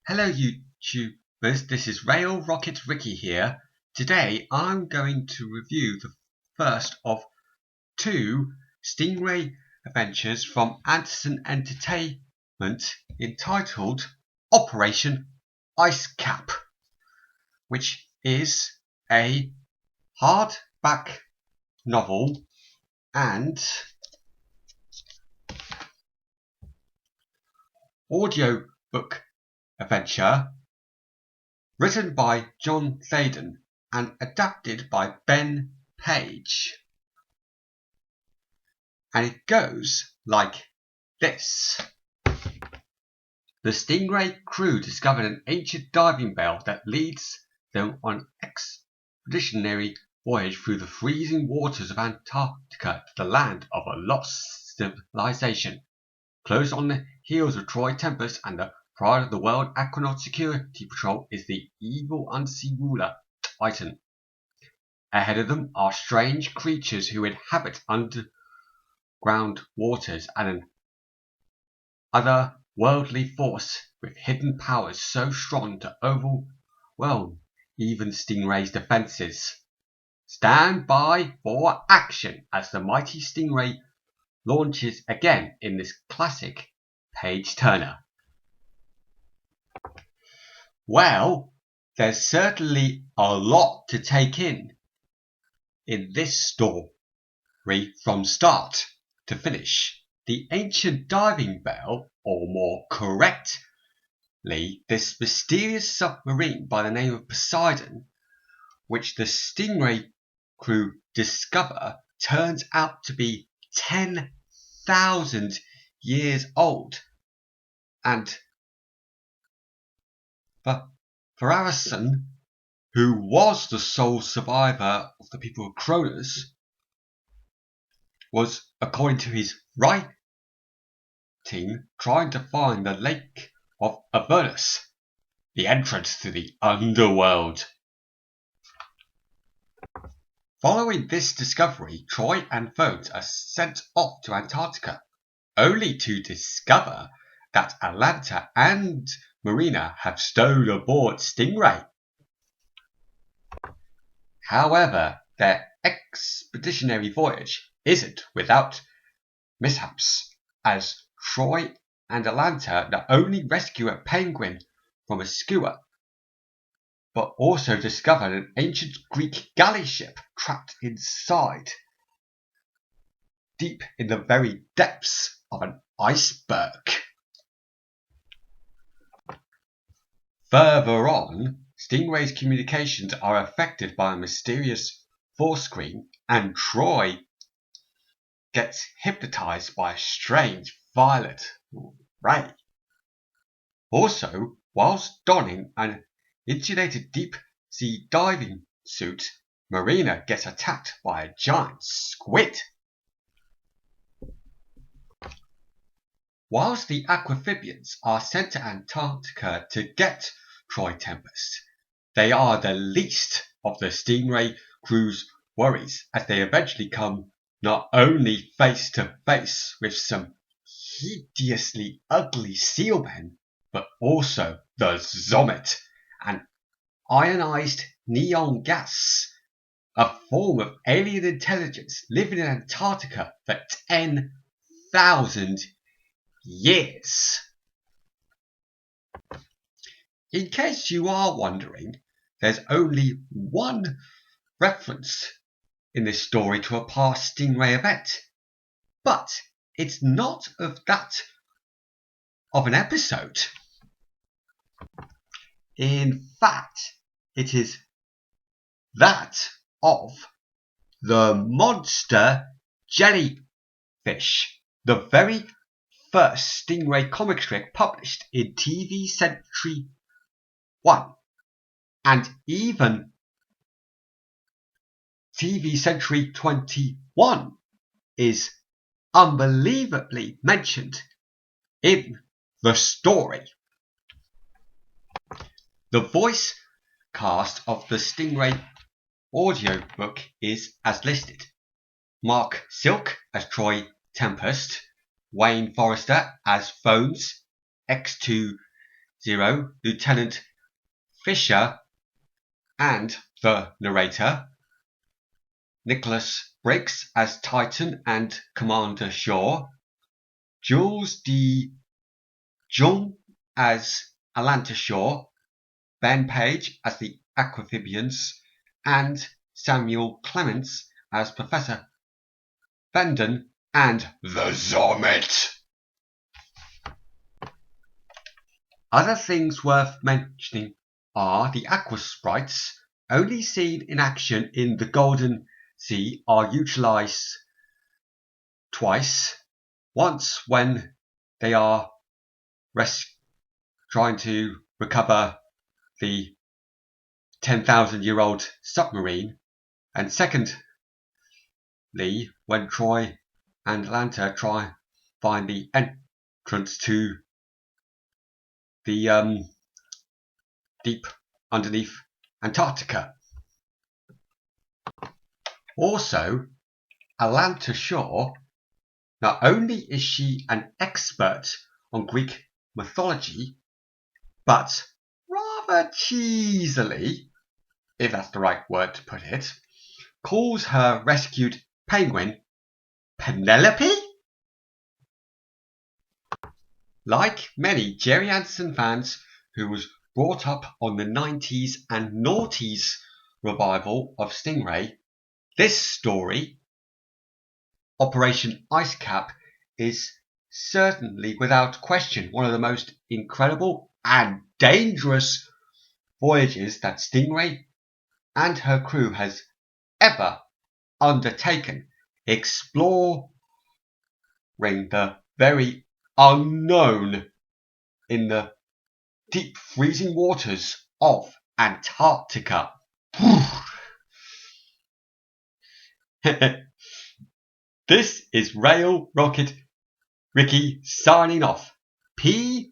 Hello YouTubers, this is Rail Rocket Ricky here. Today I'm going to review the first of two Stingray adventures from Anderson Entertainment entitled Operation Icecap, which is a hardback novel and audiobook adventure written by John Thaden and adapted by Ben Page. And it goes like this. The Stingray crew discovered an ancient diving bell that leads them on an expeditionary voyage through the freezing waters of Antarctica to the land of a lost civilization. Close on the heels of Troy Tempest and the pride of the World Aquanaut Security Patrol is the evil unseen ruler, Titan. Ahead of them are strange creatures who inhabit underground waters and an otherworldly force with hidden powers so strong to overwhelm even Stingray's defenses. Stand by for action as the mighty Stingray launches again in this classic page-turner. Well, there's certainly a lot to take in this story from start to finish. The ancient diving bell, or more correctly, this mysterious submarine by the name of Poseidon, which the Stingray crew discover, turns out to be 10,000 years old. And for Harrison, who was the sole survivor of the people of Cronus, was, according to his writing, trying to find the Lake of Avernus, the entrance to the underworld. Following this discovery, Troy and Phones are sent off to Antarctica, only to discover that Atlanta and Marina have stowed aboard Stingray. However, their expeditionary voyage isn't without mishaps, as Troy and Atlanta not only rescue a penguin from a skewer, but also discover an ancient Greek galley ship trapped inside, deep in the very depths of an iceberg. Further on, Stingray's communications are affected by a mysterious force screen, and Troy gets hypnotized by a strange violet ray. Also, whilst donning an insulated deep-sea diving suit, Marina gets attacked by a giant squid. Whilst the Aquamphibians are sent to Antarctica to get Troy Tempest, they are the least of the Stingray crew's worries, as they eventually come not only face to face with some hideously ugly sealmen, but also the Zomet, an ionized neon gas, a form of alien intelligence living in Antarctica for 10,000 years. In case you are wondering, there's only one reference in this story to a past Stingray event, but it's not of an episode. In fact, it is that of the monster jellyfish, the very first Stingray comic strip published in TV Century 1, and even TV Century 21 is unbelievably mentioned in the story. The voice cast of the Stingray audiobook is as listed: Mark Silk as Troy Tempest, Wayne Forrester as Phones, X2 Zero, Lieutenant Fisher and the narrator, Nicholas Briggs as Titan and Commander Shaw, Jules de Jong as Atlanta Shaw, Ben Page as the Aquamphibians, and Samuel Clements as Professor Vanden and the Zomet. Other things worth mentioning are the aqua sprites, only seen in action in the Golden Sea, are utilised twice. Once when they are trying to recover the 10,000-year-old submarine, and secondly when Troy and Atlanta try find the entrance to the deep underneath Antarctica. Also, Atlanta Shaw, not only is she an expert on Greek mythology, but rather cheesily, if that's the right word to put it, calls her rescued penguin Penelope? Like many Jerry Anderson fans who was brought up on the 90s and noughties revival of Stingray, this story, Operation Icecap, is certainly without question one of the most incredible and dangerous voyages that Stingray and her crew has ever undertaken, exploring the very unknown in the deep freezing waters of Antarctica. This is Rail Rocket Ricky signing off. PWOR.